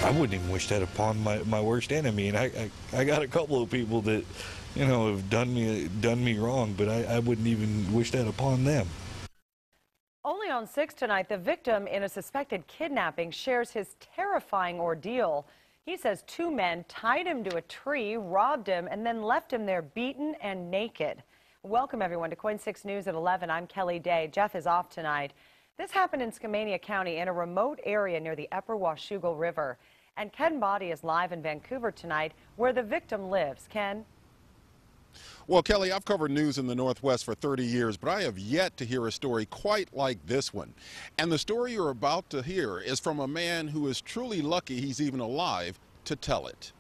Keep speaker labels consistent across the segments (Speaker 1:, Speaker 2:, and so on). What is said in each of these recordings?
Speaker 1: I wouldn't even wish that upon my worst enemy. And I got a couple of people that, you know, have done me wrong, but I wouldn't even wish that upon them.
Speaker 2: Only on 6 tonight, the victim in a suspected kidnapping shares his terrifying ordeal. He says 2 men tied him to a tree, robbed him, and then left him there beaten and naked. Welcome, everyone, to KOIN 6 News at 11. I'm Kelly Day. Jeff is off tonight. This happened in SKAMANIA County in a remote area near the upper Washougal River. And Ken Body is live in Vancouver tonight, where the victim lives. Ken?
Speaker 3: Well, Kelly, I've covered news in the Northwest for 30 years, but I have yet to hear a story quite like this one. And the story you're about to hear is from a man who is truly lucky he's even alive to tell it.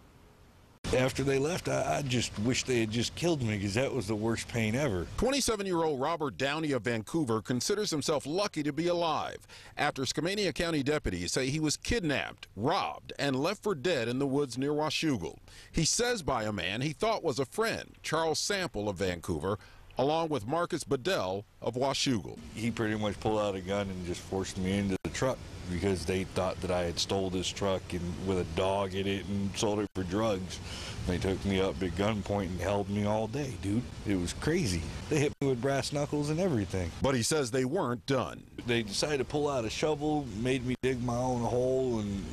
Speaker 1: After they left, I just wish they had just killed me, because that was the worst pain ever.
Speaker 3: 27-year-old Robert Downey of Vancouver considers himself lucky to be alive after Skamania County deputies say he was kidnapped, robbed, and left for dead in the woods near Washougal. He says by a man he thought was a friend, Charles Sample of Vancouver, along with Marcus Bedell of Washougal.
Speaker 1: He pretty much pulled out a gun and just forced me into the truck because they thought that I had stole this truck and with a dog in it and sold it for drugs. They took me up at gunpoint and held me all day, dude. It was crazy. They hit me with brass knuckles and everything.
Speaker 3: But he says they weren't done.
Speaker 1: They decided to pull out a shovel, made me dig my own hole, and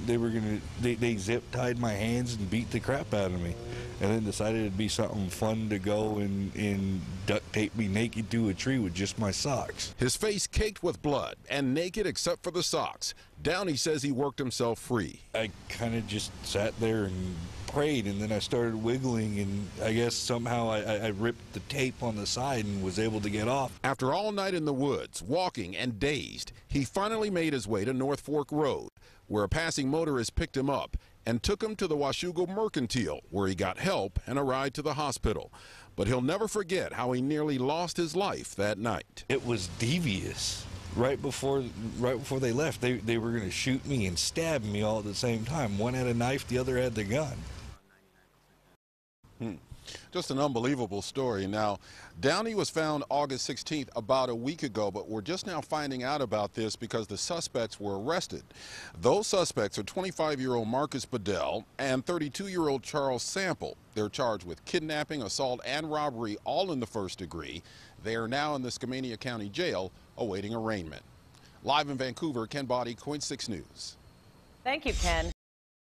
Speaker 1: they zip tied my hands and beat the crap out of me. And then decided it'd be something fun to go and duct tape me naked to a tree with just my socks.
Speaker 3: His face caked with blood and naked except for the socks. Downey says he worked himself free.
Speaker 1: I kind of just sat there and prayed, and then I started wiggling, and I guess somehow I ripped the tape on the side and was able to get off.
Speaker 3: After all night in the woods, walking and dazed, he finally made his way to North Fork Road, where a passing motorist picked him up and took him to the Washougal Mercantile, where he got help and a ride to the hospital. But he'll never forget how he nearly lost his life that night.
Speaker 1: It was devious. Right before they left, they were going to shoot me and stab me all at the same time. One had a knife, the other had the gun.
Speaker 3: Just an unbelievable story. Now, Downey was found August 16th, about a week ago, but we're just now finding out about this because the suspects were arrested. Those suspects are 25-year-old Marcus Bedell and 32-year-old Charles Sample. They're charged with kidnapping, assault, and robbery, all in the first degree. They are now in the Skamania County Jail awaiting arraignment. Live in Vancouver, Ken Body, KOIN 6 News.
Speaker 2: Thank you, Ken.